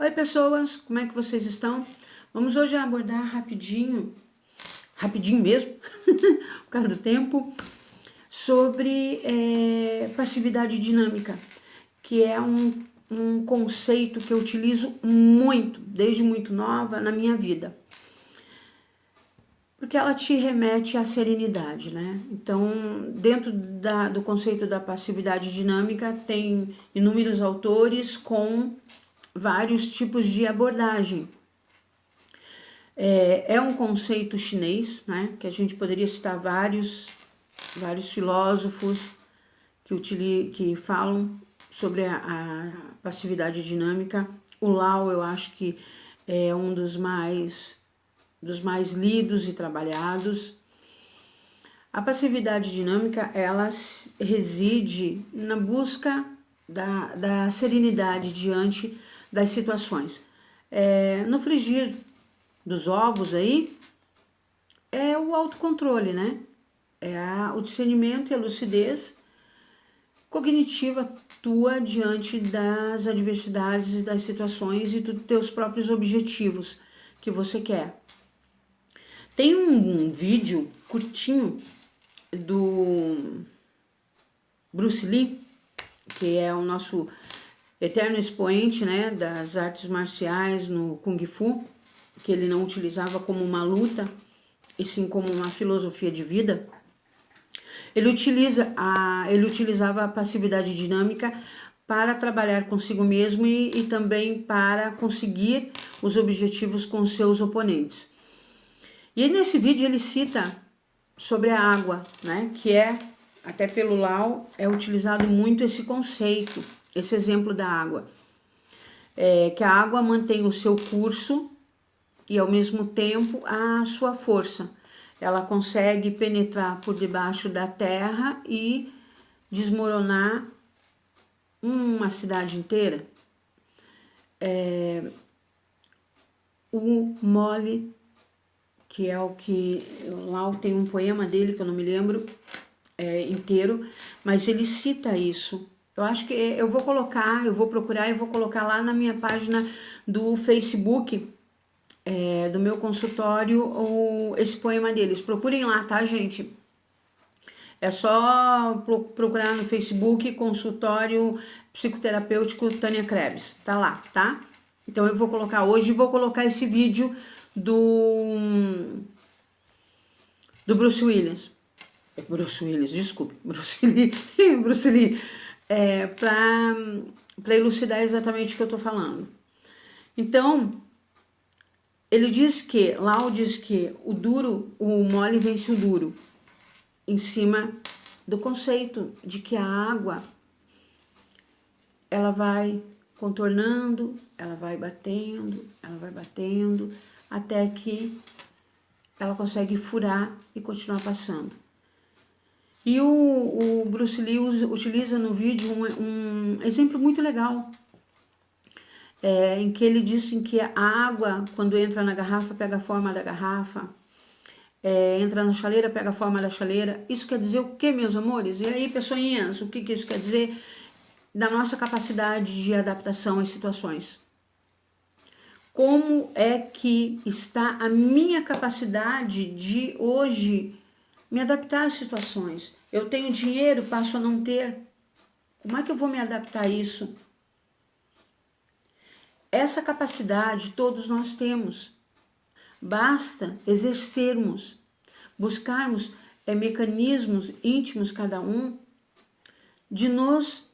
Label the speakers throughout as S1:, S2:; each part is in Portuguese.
S1: Oi pessoas, como é que vocês estão? Vamos hoje abordar rapidinho mesmo, por causa do tempo, sobre passividade dinâmica, que é um conceito que eu utilizo muito, desde muito nova, na minha vida. Porque ela te remete à serenidade, né? Então, dentro do conceito da passividade dinâmica, tem inúmeros autores com vários tipos de abordagem. É um conceito chinês, né? Que a gente poderia citar vários filósofos que falam sobre a passividade dinâmica. O Lao, eu acho que é um dos mais lidos e trabalhados. A passividade dinâmica, ela reside na busca da serenidade diante das situações. No frigir dos ovos aí, é o autocontrole, né? O discernimento e a lucidez cognitiva tua diante das adversidades, das situações e dos teus próprios objetivos que você quer. Tem um vídeo curtinho do Bruce Lee, que é o nosso eterno expoente, né, das artes marciais no Kung Fu, que ele não utilizava como uma luta, e sim como uma filosofia de vida. Ele utilizava a passividade dinâmica para trabalhar consigo mesmo e também para conseguir os objetivos com seus oponentes. E nesse vídeo ele cita sobre a água, né, que até pelo Lao, é utilizado muito esse conceito, esse exemplo da água. Que a água mantém o seu curso e ao mesmo tempo a sua força. Ela consegue penetrar por debaixo da terra e desmoronar uma cidade inteira. O mole, que é o que lá tem um poema dele que eu não me lembro inteiro, mas ele cita isso. Eu acho que eu vou procurar e vou colocar lá na minha página do Facebook, do meu consultório, esse poema deles. Procurem lá, tá, gente? É só procurar no Facebook, consultório psicoterapêutico Tânia Krebs, tá lá, tá? Então eu vou colocar hoje, vou colocar esse vídeo do Bruce Willis. Bruce Willis, desculpe, Bruce Lee, Bruce Lee, para elucidar exatamente o que eu tô falando. Então, Lao diz que o mole vence o duro, em cima do conceito de que a água, ela vai contornando, ela vai batendo, até que ela consegue furar e continuar passando. E o Bruce Lee utiliza no vídeo um exemplo muito legal, em que ele diz que a água, quando entra na garrafa, pega a forma da garrafa, entra na chaleira, pega a forma da chaleira. Isso quer dizer o que, meus amores? E aí, pessoinhas, o que isso quer dizer? Da nossa capacidade de adaptação às situações. Como é que está a minha capacidade de hoje me adaptar às situações? Eu tenho dinheiro, passo a não ter. Como é que eu vou me adaptar a isso? Essa capacidade todos nós temos. Basta exercermos, buscarmos mecanismos íntimos, cada um, de nos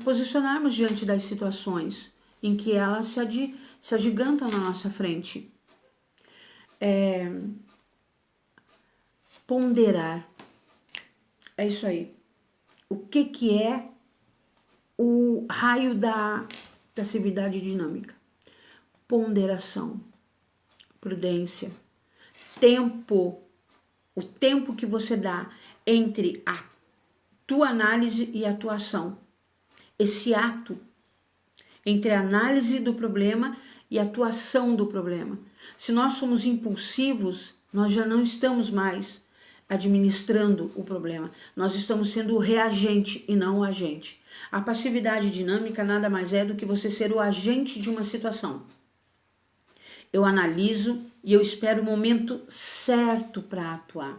S1: posicionarmos diante das situações em que elas se agigantam na nossa frente. Ponderar. É isso aí. O que é o raio da passividade dinâmica? Ponderação, prudência, tempo, o tempo que você dá entre a tua análise e a tua ação. Esse ato entre a análise do problema e a tua ação do problema. Se nós somos impulsivos, nós já não estamos mais administrando o problema. Nós estamos sendo o reagente e não o agente. A passividade dinâmica nada mais é do que você ser o agente de uma situação. Eu analiso e eu espero o momento certo para atuar.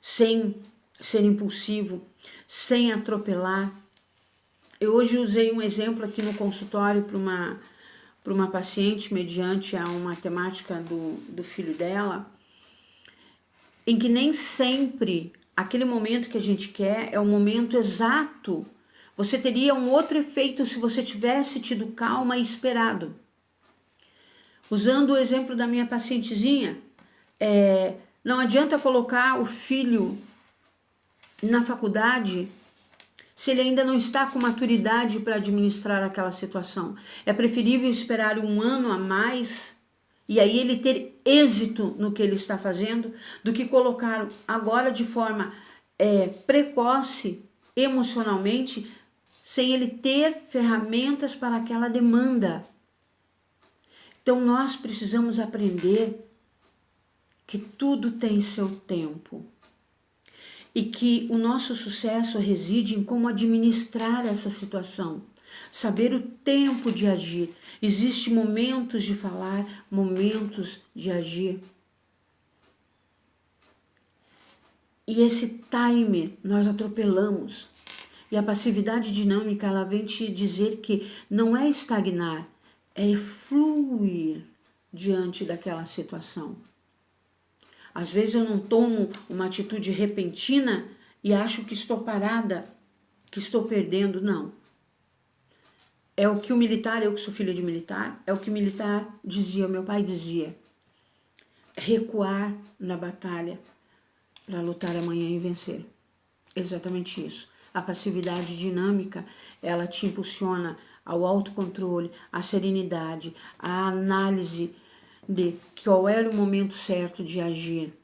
S1: Sem ser impulsivo, sem atropelar. Eu hoje usei um exemplo aqui no consultório para uma paciente, mediante a uma temática do filho dela, em que nem sempre aquele momento que a gente quer é o momento exato. Você teria um outro efeito se você tivesse tido calma e esperado. Usando o exemplo da minha pacientezinha, não adianta colocar o filho na faculdade se ele ainda não está com maturidade para administrar aquela situação. É preferível esperar 1 ano a mais e aí ele ter êxito no que ele está fazendo, do que colocar agora de forma precoce, emocionalmente, sem ele ter ferramentas para aquela demanda. Então nós precisamos aprender que tudo tem seu tempo e que o nosso sucesso reside em como administrar essa situação, saber o tempo de agir. Existem momentos de falar, momentos de agir. E esse time nós atropelamos. E a passividade dinâmica, ela vem te dizer que não é estagnar, é fluir diante daquela situação. Às vezes eu não tomo uma atitude repentina e acho que estou parada, que estou perdendo. Não. É o que o militar, eu que sou filha de militar, é o que o militar dizia, meu pai dizia. Recuar na batalha para lutar amanhã e vencer. Exatamente isso. A passividade dinâmica, ela te impulsiona ao autocontrole, à serenidade, à análise de qual era o momento certo de agir,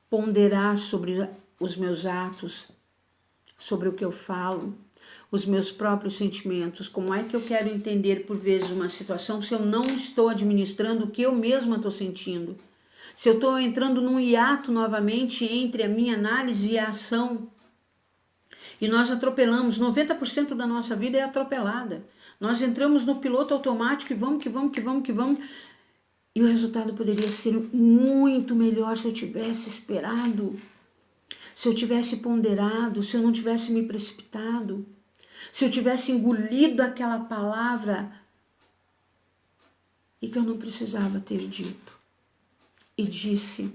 S1: ponderar sobre os meus atos, sobre o que eu falo, os meus próprios sentimentos, como é que eu quero entender por vezes uma situação se eu não estou administrando o que eu mesma estou sentindo, se eu estou entrando num hiato novamente entre a minha análise e a ação. E nós atropelamos, 90% da nossa vida é atropelada. Nós entramos no piloto automático e vamos, e o resultado poderia ser muito melhor se eu tivesse esperado, se eu tivesse ponderado, se eu não tivesse me precipitado, se eu tivesse engolido aquela palavra e que eu não precisava ter dito. E disse,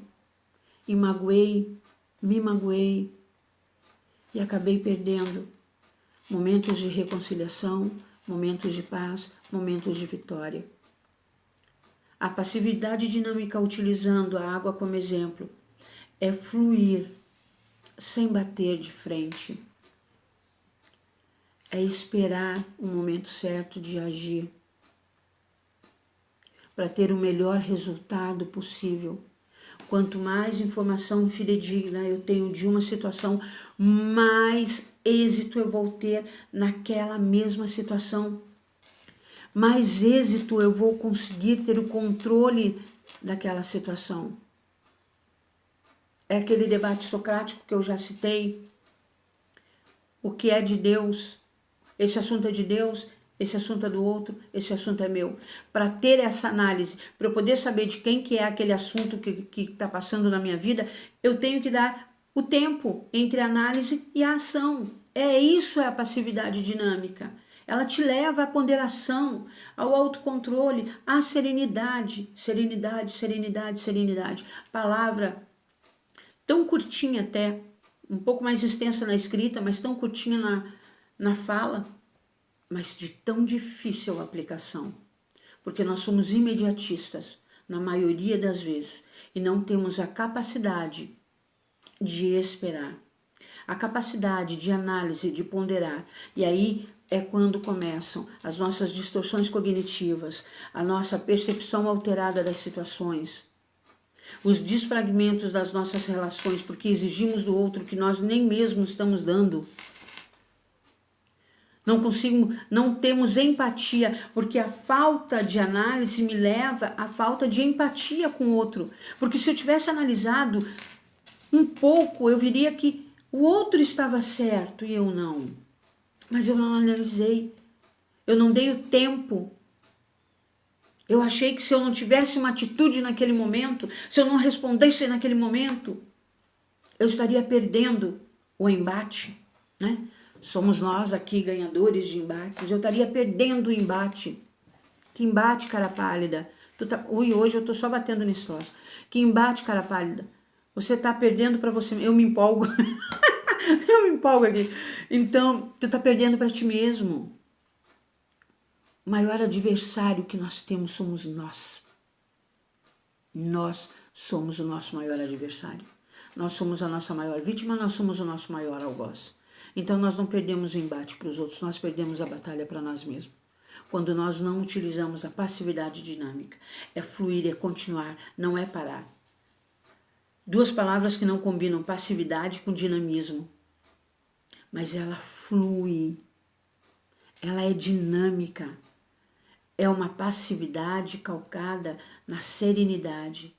S1: e me magoei e acabei perdendo momentos de reconciliação, momentos de paz, momentos de vitória. A passividade dinâmica, utilizando a água como exemplo, é fluir sem bater de frente. É esperar o momento certo de agir para ter o melhor resultado possível. Quanto mais informação fidedigna eu tenho de uma situação, mais êxito eu vou ter naquela mesma situação. Mais êxito eu vou conseguir ter o controle daquela situação. É aquele debate socrático que eu já citei. O que é de Deus? Esse assunto é de Deus, esse assunto é do outro, esse assunto é meu. Para ter essa análise, para eu poder saber de quem que é aquele assunto que está passando na minha vida, eu tenho que dar o tempo entre a análise e a ação. Isso é a passividade dinâmica. Ela te leva à ponderação, ao autocontrole, à serenidade. Serenidade, serenidade, serenidade. Palavra tão curtinha até, um pouco mais extensa na escrita, mas tão curtinha na fala, mas de tão difícil aplicação. Porque nós somos imediatistas, na maioria das vezes, e não temos a capacidade de esperar, a capacidade de análise, de ponderar. E aí é quando começam as nossas distorções cognitivas, a nossa percepção alterada das situações, os desfragmentos das nossas relações, porque exigimos do outro que nós nem mesmo estamos dando. Não temos empatia, porque a falta de análise me leva à falta de empatia com o outro. Porque se eu tivesse analisado um pouco, eu viria que o outro estava certo e eu não. Mas eu não analisei, eu não dei o tempo. Eu achei que se eu não tivesse uma atitude naquele momento, se eu não respondesse naquele momento, eu estaria perdendo o embate, né? Somos nós aqui ganhadores de embates. Eu estaria perdendo o embate. Que embate, cara pálida. Ui, hoje eu tô só batendo nisso. Que embate, cara pálida. Você tá perdendo para você. Eu me empolgo. Eu me empolgo aqui. Então, tu tá perdendo para ti mesmo. O maior adversário que nós temos somos nós. Nós somos o nosso maior adversário. Nós somos a nossa maior vítima, nós somos o nosso maior algoz. Então nós não perdemos o embate para os outros, nós perdemos a batalha para nós mesmos. Quando nós não utilizamos a passividade dinâmica, é fluir, é continuar, não é parar. Duas palavras que não combinam, passividade com dinamismo. Mas ela flui, ela é dinâmica. É uma passividade calcada na serenidade,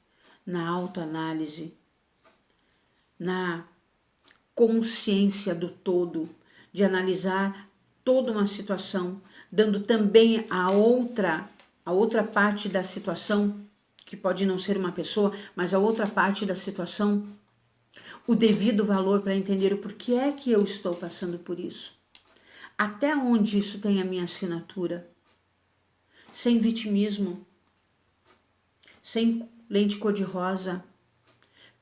S1: na autoanálise, na consciência do todo, de analisar toda uma situação, dando também a outra parte da situação, que pode não ser uma pessoa, mas a outra parte da situação, o devido valor para entender o porquê é que eu estou passando por isso. Até onde isso tem a minha assinatura? Sem vitimismo, sem lente cor-de-rosa,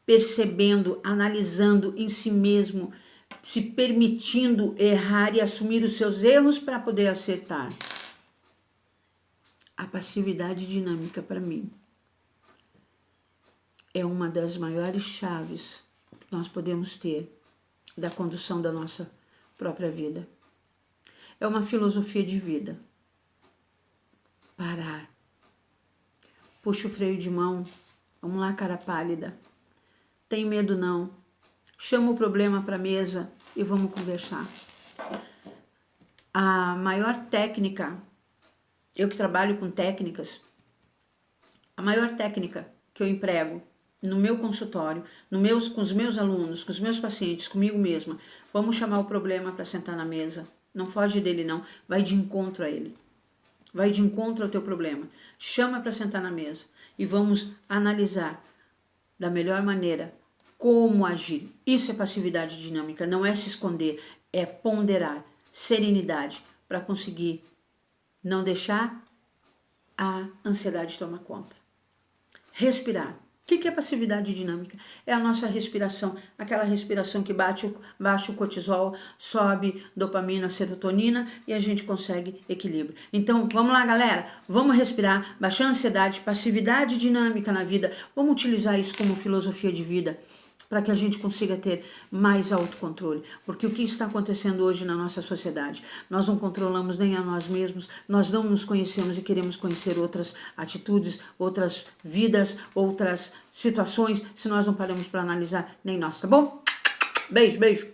S1: percebendo, analisando em si mesmo, se permitindo errar e assumir os seus erros para poder acertar. A passividade dinâmica, para mim, é uma das maiores chaves que nós podemos ter da condução da nossa própria vida. É uma filosofia de vida. Parar. Puxa o freio de mão. Vamos lá, cara pálida. Tem medo não. Chama o problema para a mesa e vamos conversar. A maior técnica, eu que trabalho com técnicas, a maior técnica que eu emprego no meu consultório, com os meus alunos, com os meus pacientes, comigo mesma, vamos chamar o problema para sentar na mesa. Não foge dele não, vai de encontro a ele. Vai de encontro ao teu problema. Chama para sentar na mesa e vamos analisar da melhor maneira como agir. Isso é passividade dinâmica, não é se esconder, é ponderar, serenidade, para conseguir não deixar a ansiedade tomar conta. Respirar. O que é passividade dinâmica? É a nossa respiração, aquela respiração que baixa o cortisol, sobe dopamina, serotonina e a gente consegue equilíbrio. Então, vamos lá, galera, vamos respirar, baixar a ansiedade, passividade dinâmica na vida, vamos utilizar isso como filosofia de vida, para que a gente consiga ter mais autocontrole. Porque o que está acontecendo hoje na nossa sociedade? Nós não controlamos nem a nós mesmos, nós não nos conhecemos e queremos conhecer outras atitudes, outras vidas, outras situações, se nós não paramos para analisar nem nós, tá bom? Beijo, beijo.